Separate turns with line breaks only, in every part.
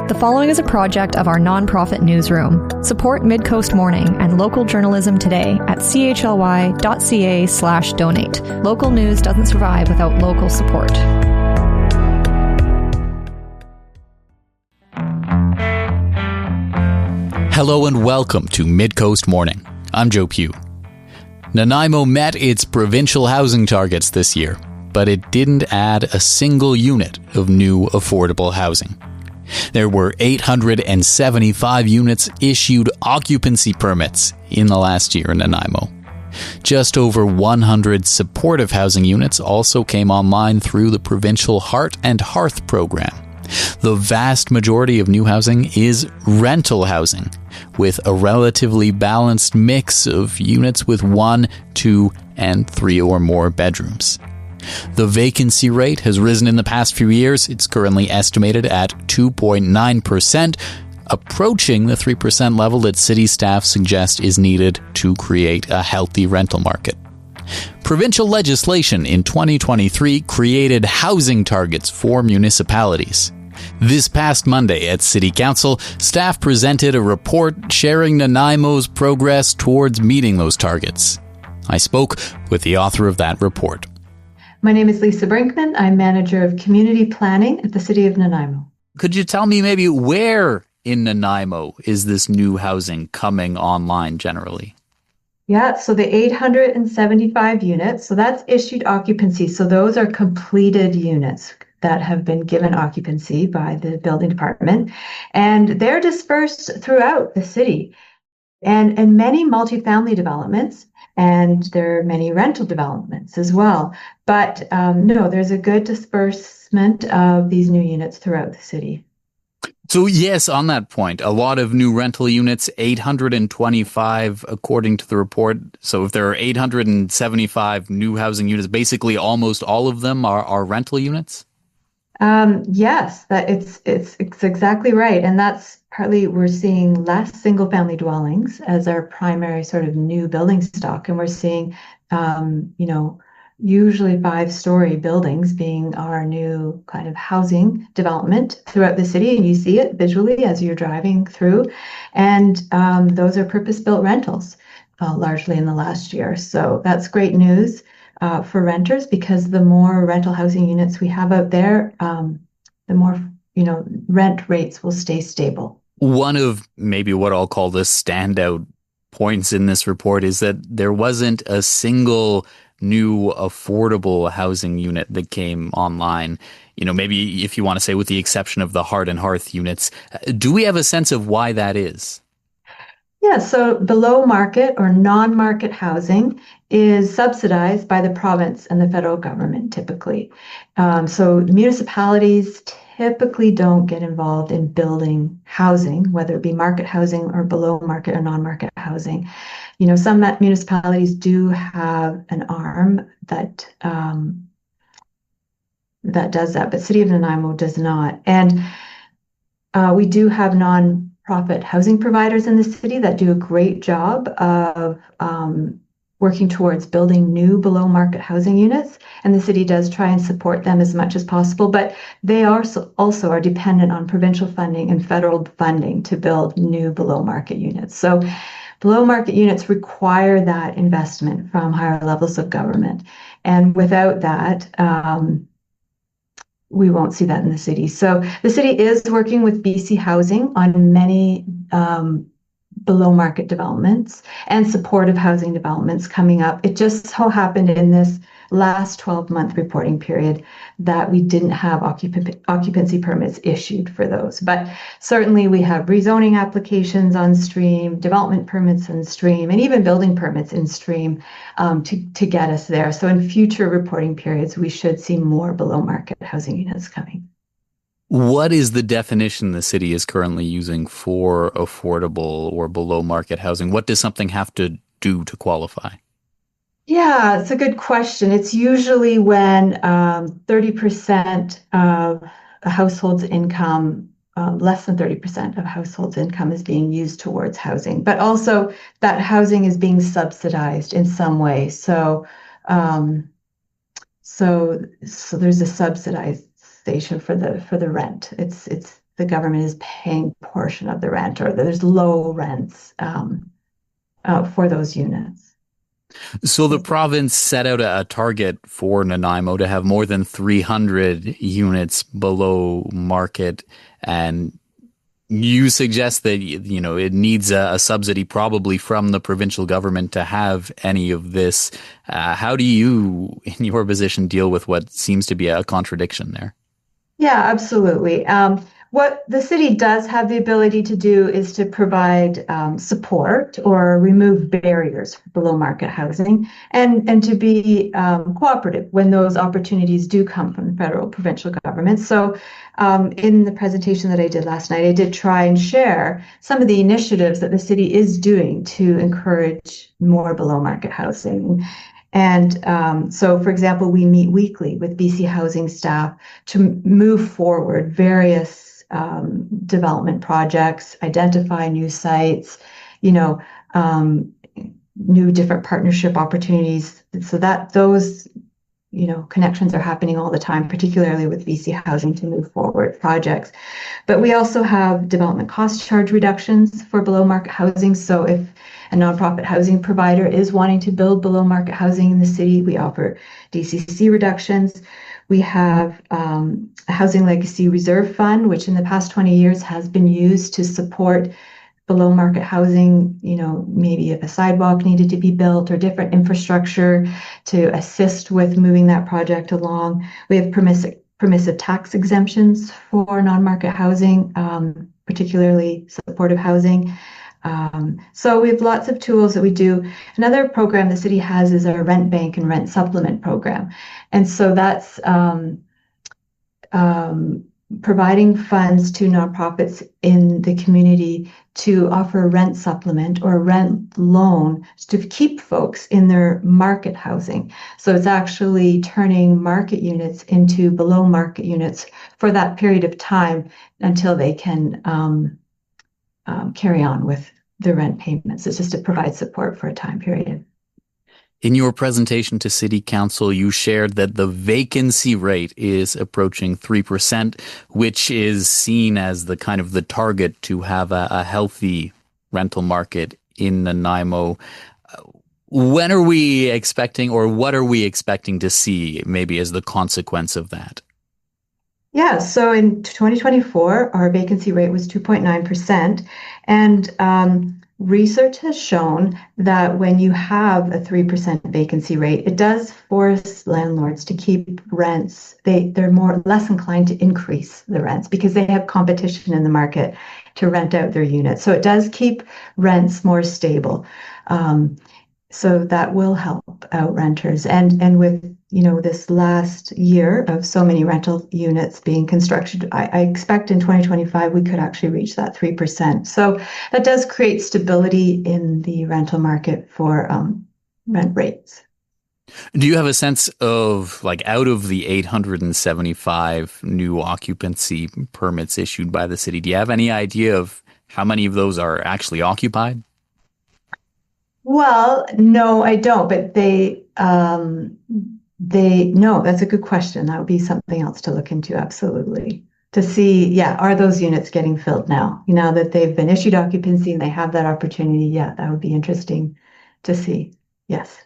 The following is a project of our nonprofit newsroom. Support Midcoast Morning and local journalism today at chly.ca/donate. Local news doesn't survive without local support.
Hello and welcome to Midcoast Morning. I'm Joe Pugh. Nanaimo met its provincial housing targets this year, but it didn't add a single unit of new affordable housing. There were 875 units issued occupancy permits in the last year in Nanaimo. Just over 100 supportive housing units also came online through the Provincial HEART HEARTH program. The vast majority of new housing is rental housing, with a relatively balanced mix of units with 1, 2, and 3 or more bedrooms. The vacancy rate has risen in the past few years. It's currently estimated at 2.9%, approaching the 3% level that city staff suggest is needed to create a healthy rental market. Provincial legislation in 2023 created housing targets for municipalities. This past Monday at City Council, staff presented a report sharing Nanaimo's progress towards meeting those targets. I spoke with the author of that report.
My name is Lisa Brinkman. I'm manager of community planning at the City of Nanaimo.
Could you tell me maybe where in Nanaimo is this new housing coming online generally?
Yeah, so the 875 units, so that's issued occupancy. So those are completed units that have been given occupancy by the building department, and they're dispersed throughout the city and many multifamily developments. And there are many rental developments as well. But no, there's a good disbursement of these new units throughout the city.
So yes, on that point, a lot of new rental units, 825 according to the report. So if there are 875 new housing units, basically almost all of them are rental units?
Yes, it's exactly right. And that's partly we're seeing less single family dwellings as our primary sort of new building stock. And we're seeing, usually 5-story buildings being our new kind of housing development throughout the city. And you see it visually as you're driving through. And those are purpose-built rentals, largely in the last year. So that's great news for renters, because the more rental housing units we have out there, the more, rent rates will stay stable.
One of maybe what I'll call the standout points in this report is that there wasn't a single new affordable housing unit that came online. Maybe if you want to say with the exception of the HEART HEARTH units. Do we have a sense of why that is?
Yeah, so below market or non-market housing is subsidized by the province and the federal government typically. So municipalities typically don't get involved in building housing, whether it be market housing or below market or non-market housing. Some municipalities do have an arm that does that, but City of Nanaimo does not. And we do have non-profit housing providers in the city that do a great job of working towards building new below market housing units, and the city does try and support them as much as possible, but they also are dependent on provincial funding and federal funding to build new below market units. So below market units require that investment from higher levels of government, and without that, we won't see that in the city. So the city is working with BC Housing on many below market developments and supportive housing developments coming up. It just so happened in this last 12-month reporting period that we didn't have occupancy permits issued for those. But certainly we have rezoning applications on stream, development permits in stream, and even building permits in stream to get us there. So in future reporting periods, we should see more below market housing units coming.
What is the definition the city is currently using for affordable or below market housing? What does something have to do to qualify?
Yeah, it's a good question. It's usually when 30% of a household's income, less than 30% of households' income is being used towards housing, but also that housing is being subsidized in some way. So there's a subsidization for the rent. It's the government is paying a portion of the rent, or there's low rents for those units.
So the province set out a target for Nanaimo to have more than 300 units below market, and you suggest that, you know, it needs a subsidy probably from the provincial government to have any of this. How do you, in your position, deal with what seems to be a contradiction there?
Yeah, absolutely. What the city does have the ability to do is to provide support or remove barriers for below market housing, and to be cooperative when those opportunities do come from the federal, provincial government. So in the presentation that I did last night, I did try and share some of the initiatives that the city is doing to encourage more below market housing. And so, for example, we meet weekly with BC Housing staff to move forward various development projects, identify new sites, you know, new different partnership opportunities, so that those, you know, connections are happening all the time, particularly with BC Housing, to move forward projects. But we also have development cost charge reductions for below market housing. So if a nonprofit housing provider is wanting to build below market housing in the city, we offer DCC reductions. We have a Housing Legacy Reserve Fund, which in the past 20 years has been used to support below market housing, you know, maybe if a sidewalk needed to be built or different infrastructure to assist with moving that project along. We have permissive tax exemptions for non-market housing, particularly supportive housing. So we have lots of tools that we do. Another program the city has is our rent bank and rent supplement program. And so that's providing funds to nonprofits in the community to offer a rent supplement or a rent loan to keep folks in their market housing. So it's actually turning market units into below market units for that period of time until they can carry on with the rent payments. It's just to provide support for a time period.
In your presentation to City Council, you shared that the vacancy rate is approaching 3%, which is seen as the kind of the target to have a healthy rental market in Nanaimo. When are we expecting, or what are we expecting to see maybe as the consequence of that?
Yeah, so in 2024, our vacancy rate was 2.9%. And research has shown that when you have a 3% vacancy rate, it does force landlords to keep rents. They're less inclined to increase the rents because they have competition in the market to rent out their units. So it does keep rents more stable. So that will help out renters. And with, you know, this last year of so many rental units being constructed, I expect in 2025 we could actually reach that 3%. So that does create stability in the rental market for rent rates.
Do you have a sense of, like, out of the 875 new occupancy permits issued by the city, do you have any idea of how many of those are actually occupied?
Well, no, I don't, but no, that's a good question. That would be something else to look into, absolutely. To see, yeah, are those units getting filled now? Now that they've been issued occupancy and they have that opportunity, yeah, that would be interesting to see. Yes.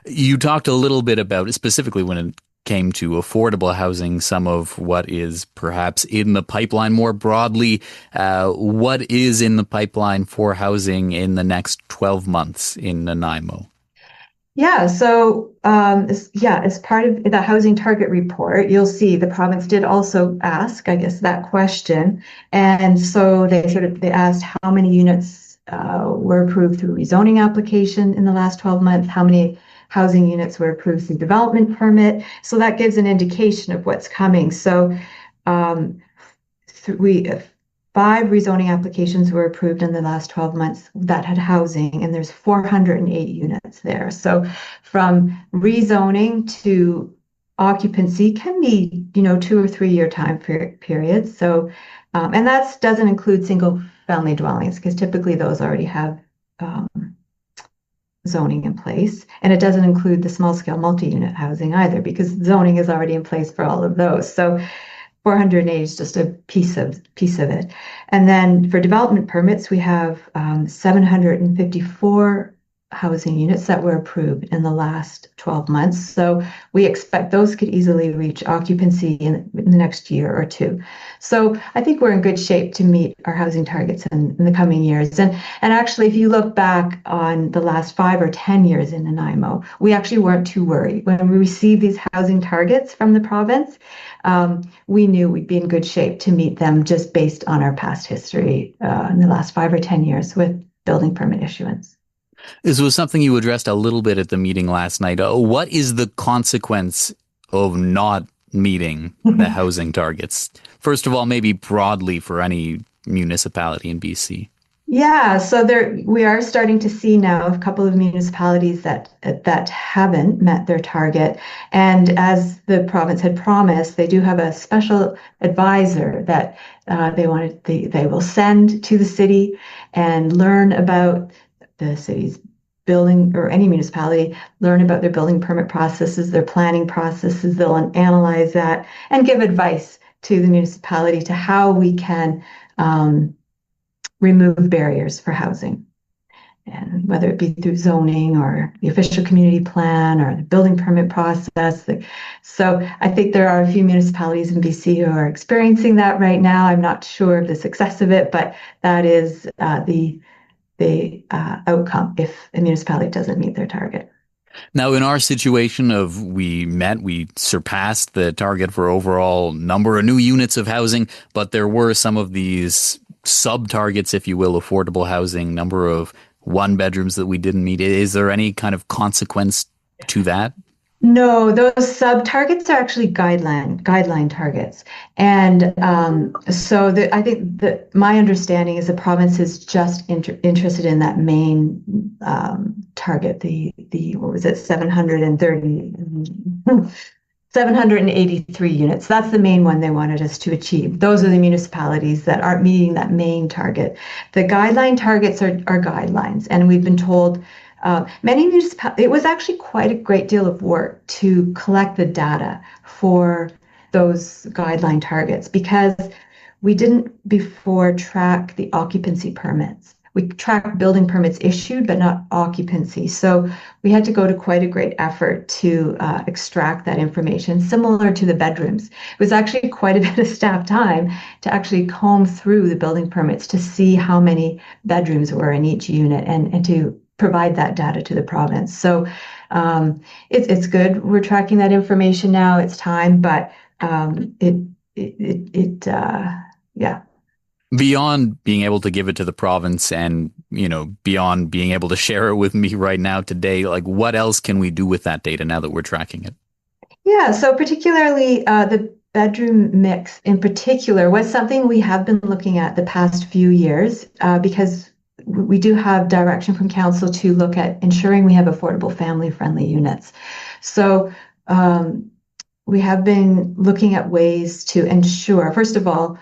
You talked a little bit about, specifically when it came to affordable housing, some of what is perhaps in the pipeline more broadly. What is in the pipeline for housing in the next 12 months in Nanaimo?
Yeah, so as part of the housing target report, you'll see the province did also ask, I guess, that question. And so they asked how many units were approved through rezoning application in the last 12 months, how many housing units were approved through development permit. So that gives an indication of what's coming. So 5 rezoning applications were approved in the last 12 months that had housing, and there's 408 units there. So from rezoning to occupancy can be, 2 or 3 year time periods. So, and that doesn't include single family dwellings, because typically those already have zoning in place. And it doesn't include the small scale multi-unit housing either, because zoning is already in place for all of those. So 480 is just a piece of it. And then for development permits, we have 754 housing units that were approved in the last 12 months. So we expect those could easily reach occupancy in the next year or two. So I think we're in good shape to meet our housing targets in the coming years. And actually, if you look back on the last 5 or 10 years in Nanaimo, we actually weren't too worried. When we received these housing targets from the province, we knew we'd be in good shape to meet them just based on our past history in the last 5 or 10 years with building permit issuance.
This was something you addressed a little bit at the meeting last night. What is the consequence of not meeting the housing targets? First of all, maybe broadly for any municipality in BC.
Yeah, so we are starting to see now a couple of municipalities that haven't met their target. And as the province had promised, they do have a special advisor that they will send to the city and learn about the city's building, or any municipality, learn about their building permit processes, their planning processes. They'll analyze that and give advice to the municipality to how we can remove barriers for housing. And whether it be through zoning or the official community plan or the building permit process. So I think there are a few municipalities in BC who are experiencing that right now. I'm not sure of the success of it, but that is the outcome if a municipality doesn't meet their target.
Now, in our situation we surpassed the target for overall number of new units of housing, but there were some of these sub-targets, if you will, affordable housing, number of one bedrooms that we didn't meet. Is there any kind of consequence to that?
No, those sub-targets are actually guideline targets. And I think that my understanding is the province is just interested in that main target, the what was it, 783 units. That's the main one they wanted us to achieve. Those are the municipalities that aren't meeting that main target. The guideline targets are guidelines, and we've been told many municipalities, it was actually quite a great deal of work to collect the data for those guideline targets because we didn't before track the occupancy permits. We tracked building permits issued, but not occupancy. So we had to go to quite a great effort to extract that information, similar to the bedrooms. It was actually quite a bit of staff time to actually comb through the building permits to see how many bedrooms were in each unit and to provide that data to the province. So it's good. We're tracking that information now. It's time, but yeah.
Beyond being able to give it to the province and, beyond being able to share it with me right now today, like what else can we do with that data now that we're tracking it?
Yeah, so particularly the bedroom mix in particular was something we have been looking at the past few years because we do have direction from council to look at ensuring we have affordable family-friendly units. So we have been looking at ways to ensure, first of all,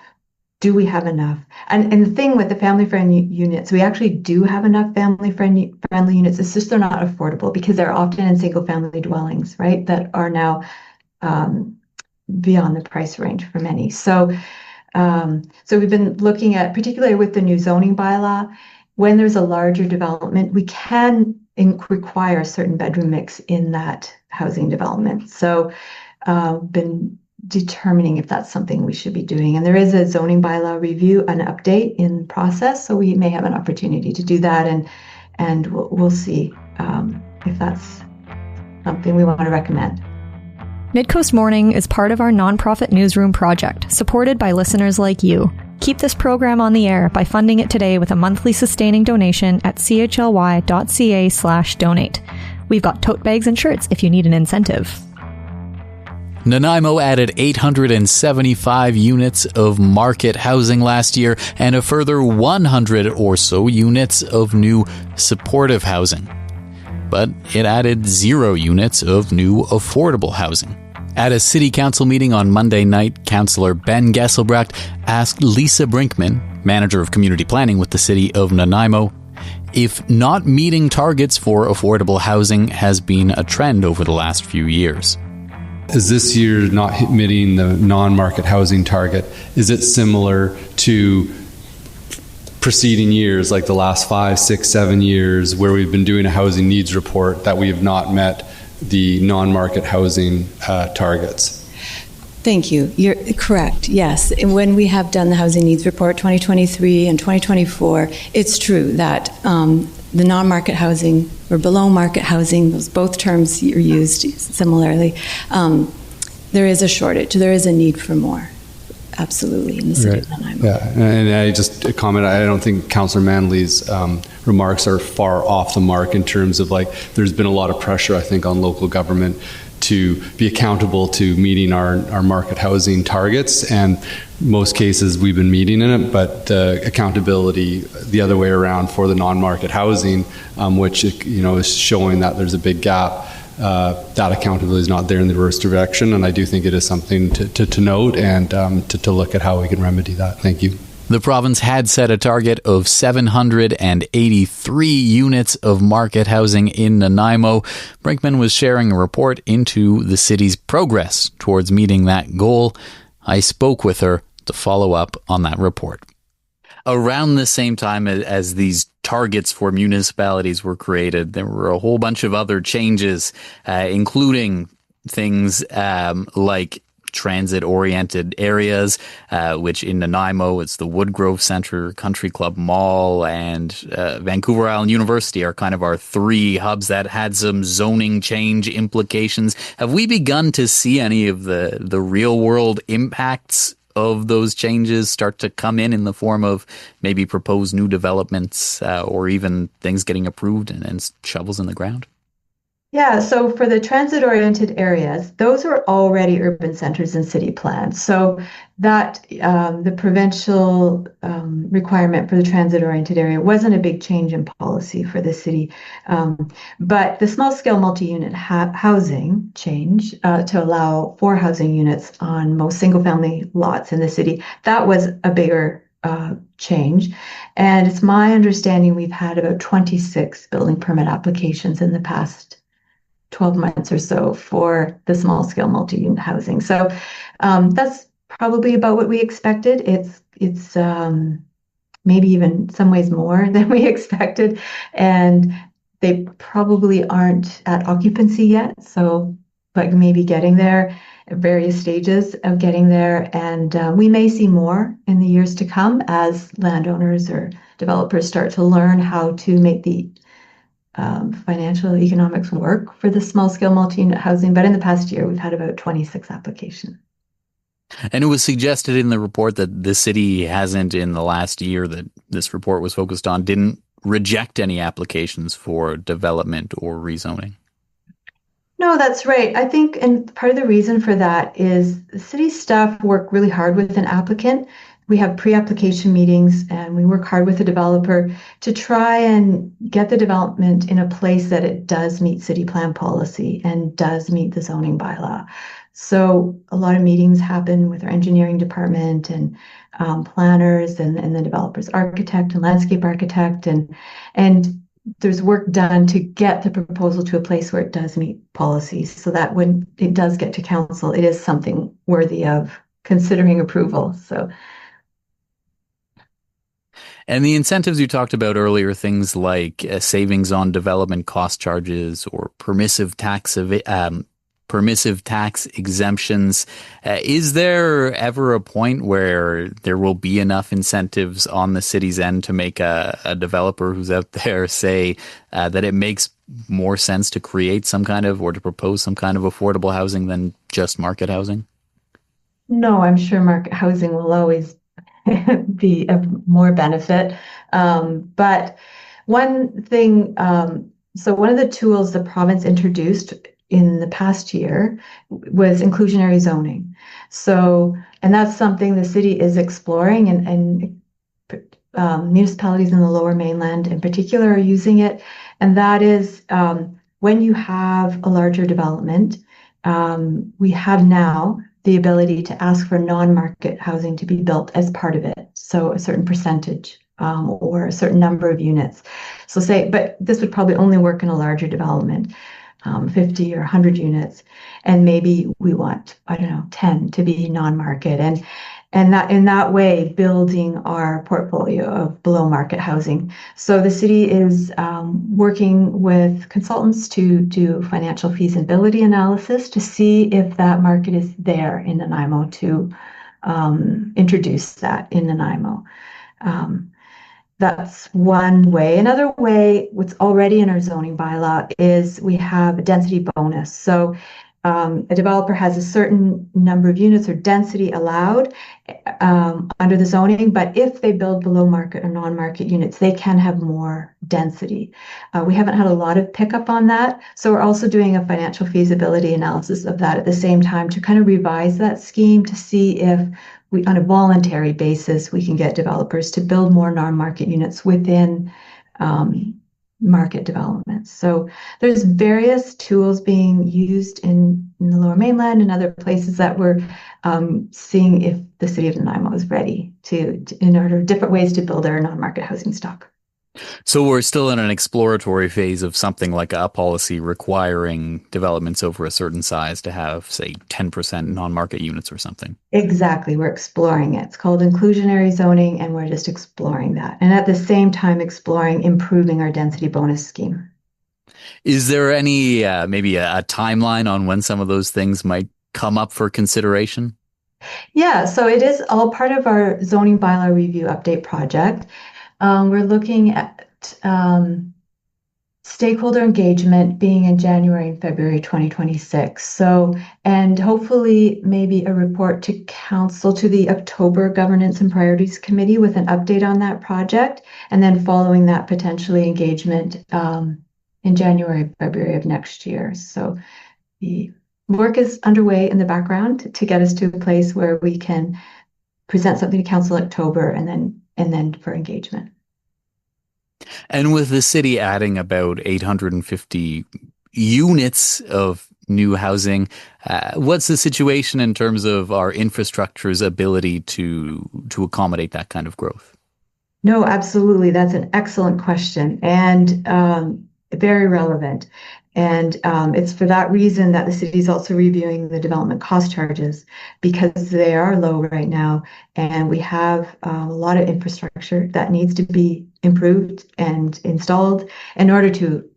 do we have enough? And the thing with the family-friendly units, we actually do have enough family-friendly units. It's just they're not affordable because they're often in single-family dwellings, right, that are now beyond the price range for many. So we've been looking at, particularly with the new zoning bylaw, when there's a larger development, we can require a certain bedroom mix in that housing development. So been determining if that's something we should be doing. And there is a zoning bylaw review, an update in process. So we may have an opportunity to do that. And we'll see if that's something we want to recommend.
Midcoast Morning is part of our nonprofit newsroom project, supported by listeners like you. Keep this program on the air by funding it today with a monthly sustaining donation at chly.ca/donate. We've got tote bags and shirts if you need an incentive.
Nanaimo added 875 units of market housing last year and a further 100 or so units of new supportive housing. But it added 0 units of new affordable housing. At a city council meeting on Monday night, Councillor Ben Gesselbracht asked Lisa Brinkman, manager of community planning with the City of Nanaimo, if not meeting targets for affordable housing has been a trend over the last few years.
is this year not meeting the non-market housing target? Is it similar to preceding years, like the last 5, 6, 7 years, where we've been doing a housing needs report that we have not met the non-market housing targets?
Thank you. You're correct. Yes. And when we have done the housing needs report 2023 and 2024, it's true that the non-market housing or below market housing, those both terms are used similarly, there is a shortage. There is a need for more. Absolutely, in the city of Nanaimo.
Yeah, and I just comment, I don't think Councillor Manley's remarks are far off the mark in terms of, like, there's been a lot of pressure, I think, on local government to be accountable to meeting our market housing targets, and most cases we've been meeting in it, but accountability the other way around for the non-market housing, which is showing that there's a big gap. That accountability is not there in the reverse direction, and I do think it is something to note and to look at how we can remedy that. Thank you.
The province had set a target of 783 units of market housing in Nanaimo. Brinkman was sharing a report into the city's progress towards meeting that goal. I spoke with her to follow up on that report. Around the same time as these targets for municipalities were created, there were a whole bunch of other changes, including things like transit-oriented areas, which in Nanaimo, it's the Woodgrove Centre, Country Club Mall, and Vancouver Island University are kind of our three hubs that had some zoning change implications. Have we begun to see any of the real-world impacts of those changes start to come in the form of maybe proposed new developments or even things getting approved and shovels in the ground?
Yeah, so for the transit-oriented areas, those are already urban centers and city plans. So that the provincial requirement for the transit-oriented area wasn't a big change in policy for the city. But the small-scale multi-unit housing change to allow 4 housing units on most single-family lots in the city, that was a bigger change. And it's my understanding we've had about 26 building permit applications in the past 12 months or so for the small scale multi-unit housing. So that's probably about what we expected. It's maybe even some ways more than we expected. And they probably aren't at occupancy yet. So, but maybe getting there at various stages of getting there. And we may see more in the years to come as landowners or developers start to learn how to make the financial economics work for the small-scale multi-unit housing. But in the past year, we've had about 26 applications.
And it was suggested in the report that the city hasn't, in the last year that this report was focused on, didn't reject any applications for development or rezoning.
No, that's right. I think, and part of the reason for that is the city staff work really hard with an applicant. We have pre-application meetings and we work hard with the developer to try and get the development in a place that it does meet city plan policy and does meet the zoning bylaw. So a lot of meetings happen with our engineering department and planners and the developer's architect and landscape architect, and there's work done to get the proposal to a place where it does meet policy, so that when it does get to council, it is something worthy of considering approval. So.
And the incentives you talked about earlier, things like savings on development cost charges or permissive tax exemptions. Is there ever a point where there will be enough incentives on the city's end to make a developer who's out there say that it makes more sense to create some kind of, or to propose some kind of affordable housing than just market housing?
No, I'm sure market housing will always be of more benefit. But one thing, so one of the tools the province introduced in the past year was inclusionary zoning. So, and that's something the city is exploring, and municipalities in the Lower Mainland in particular are using it. And that is when you have a larger development, we have now the ability to ask for non-market housing to be built as part of it. So a certain percentage or a certain number of units. So say, but this would probably only work in a larger development. 50 or 100 units, and maybe we want, I don't know, 10 to be non-market, and that in that way building our portfolio of below market housing. So the city is working with consultants to do financial feasibility analysis to see if that market is there in Nanaimo, to introduce that in Nanaimo. That's one way. Another way, what's already in our zoning bylaw, is we have a density bonus. So a developer has a certain number of units or density allowed under the zoning, but if they build below market or non-market units, they can have more density. We haven't had a lot of pickup on that, so we're also doing a financial feasibility analysis of that at the same time to kind of revise that scheme to see if we, on a voluntary basis, we can get developers to build more non-market units within market developments. So there's various tools being used in the Lower Mainland and other places that we're seeing if the City of Nanaimo is ready to in order different ways to build our non-market housing stock.
So we're still in an exploratory phase of something like a policy requiring developments over a certain size to have, say, 10% non-market units or something.
Exactly. We're exploring it. It's called inclusionary zoning, and we're just exploring that. And at the same time, exploring improving our density bonus scheme.
Is there any, maybe a timeline on when some of those things might come up for consideration?
Yeah, so it is all part of our zoning bylaw review update project. We're looking at stakeholder engagement being in January and February 2026. So, and hopefully maybe a report to council, to the October Governance and Priorities Committee with an update on that project. And then following that, potentially engagement in January, February of next year. So the work is underway in the background to get us to a place where we can present something to council in October and then for engagement.
And with the city adding about 850 units of new housing, what's the situation in terms of our infrastructure's ability to accommodate that kind of growth?
No, absolutely. That's an excellent question and very relevant. And it's for that reason that the city is also reviewing the development cost charges, because they are low right now. And we have a lot of infrastructure that needs to be improved and installed in order to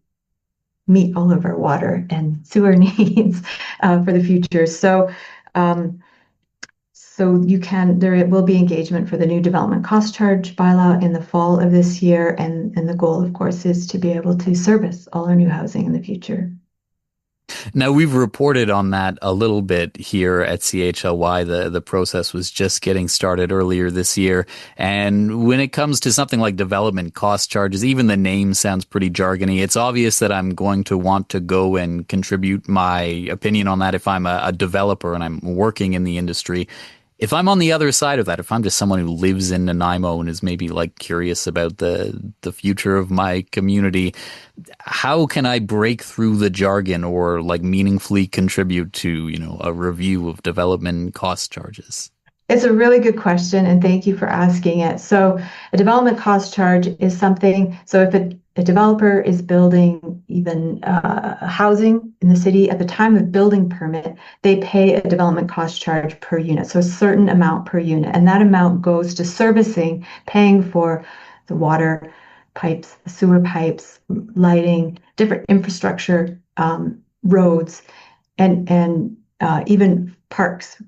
meet all of our water and sewer needs for the future. So there will be engagement for the new development cost charge bylaw in the fall of this year. And the goal, of course, is to be able to service all our new housing in the future.
Now, we've reported on that a little bit here at CHLY. The process was just getting started earlier this year. And when it comes to something like development cost charges, even the name sounds pretty jargony. It's obvious that I'm going to want to go and contribute my opinion on that if I'm a developer and I'm working in the industry. If I'm on the other side of that, if I'm just someone who lives in Nanaimo and is maybe like curious about the future of my community, how can I break through the jargon or like meaningfully contribute to, a review of development cost charges?
It's a really good question, and thank you for asking it. So a development cost charge is something, so if a developer is building even housing in the city, at the time of building permit, they pay a development cost charge per unit, so a certain amount per unit. And that amount goes to servicing, paying for the water pipes, the sewer pipes, lighting, different infrastructure, roads, and even parks,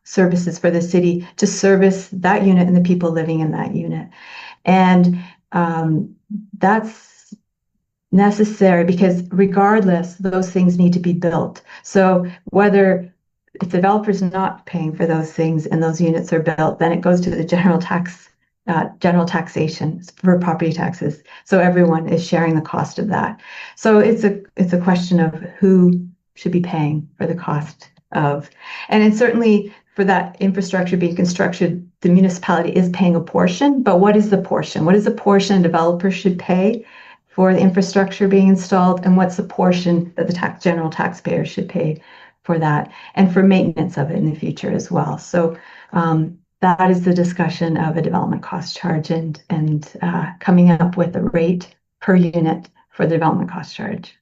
services for the city to service that unit and the people living in that unit. And that's necessary because regardless, those things need to be built. So whether if the developer's not paying for those things and those units are built, then it goes to the general taxation for property taxes. So everyone is sharing the cost of that. So it's a question of who should be paying for the cost of, and it's certainly for that infrastructure being constructed, the municipality is paying a portion, but what is the portion? What is the portion a developer should pay for the infrastructure being installed, and what's the portion that the general taxpayer should pay for that, and for maintenance of it in the future as well? So that is the discussion of a development cost charge and coming up with a rate per unit for the development cost charge.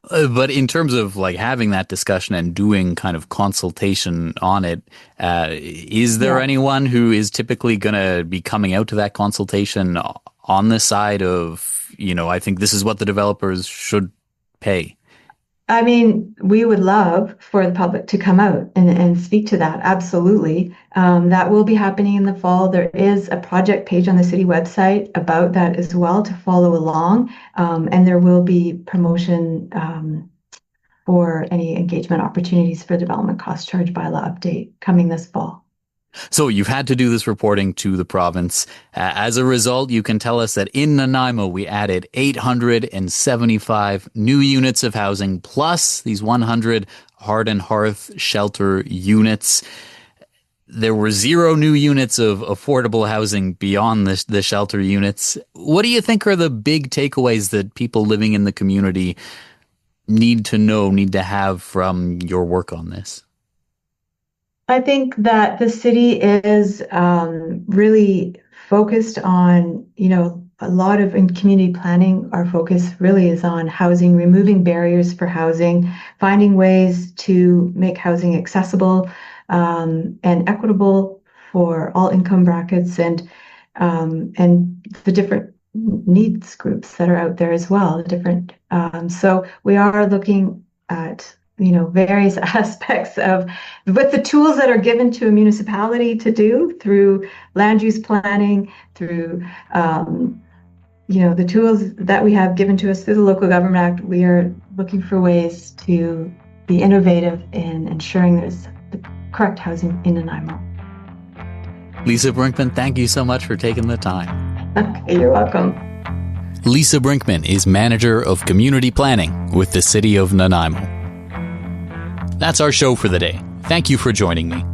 But in terms of like having that discussion and doing kind of consultation on it, is there anyone who is typically going to be coming out to that consultation on the side of, I think this is what the developers should pay?
I mean, we would love for the public to come out and speak to that. Absolutely. That will be happening in the fall. There is a project page on the city website about that as well to follow along. And there will be promotion for any engagement opportunities for development cost charge bylaw update coming this fall.
So you've had to do this reporting to the province. As a result, you can tell us that in Nanaimo, we added 875 new units of housing, plus these 100 Heart and Hearth shelter units. There were 0 new units of affordable housing beyond the shelter units. What do you think are the big takeaways that people living in the community need to have from your work on this?
I think that the city is really focused on, a lot of in community planning, our focus really is on housing, removing barriers for housing, finding ways to make housing accessible and equitable for all income brackets and the different needs groups that are out there as well. So we are looking at various aspects with the tools that are given to a municipality to do through land use planning, through, the tools that we have given to us through the Local Government Act. We are looking for ways to be innovative in ensuring there's the correct housing in Nanaimo.
Lisa Brinkman, thank you so much for taking the time.
Okay, you're welcome.
Lisa Brinkman is Manager of Community Planning with the City of Nanaimo. That's our show for the day. Thank you for joining me.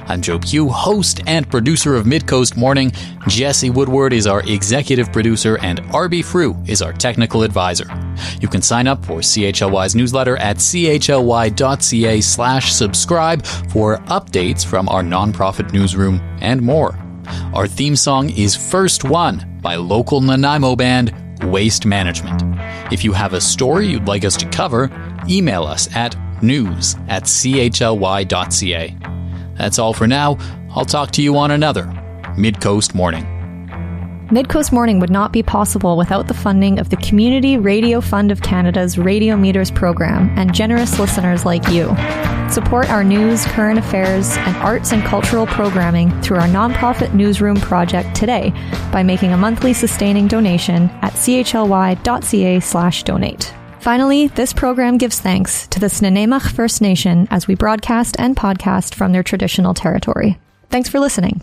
I'm Joe Pugh, host and producer of Midcoast Morning. Jesse Woodward is our executive producer, and RB Frew is our technical advisor. You can sign up for CHLY's newsletter at chly.ca/subscribe for updates from our nonprofit newsroom and more. Our theme song is First One by local Nanaimo band Waste Management. If you have a story you'd like us to cover, email us at news@chly.ca. That's all for now. I'll talk to you on another Midcoast Morning.
Midcoast Morning would not be possible without the funding of the Community Radio Fund of Canada's Radio Meters program and generous listeners like you. Support our news, current affairs, and arts and cultural programming through our nonprofit newsroom project today by making a monthly sustaining donation at chly.ca/donate. Finally, this program gives thanks to the Snuneymuxw First Nation as we broadcast and podcast from their traditional territory. Thanks for listening.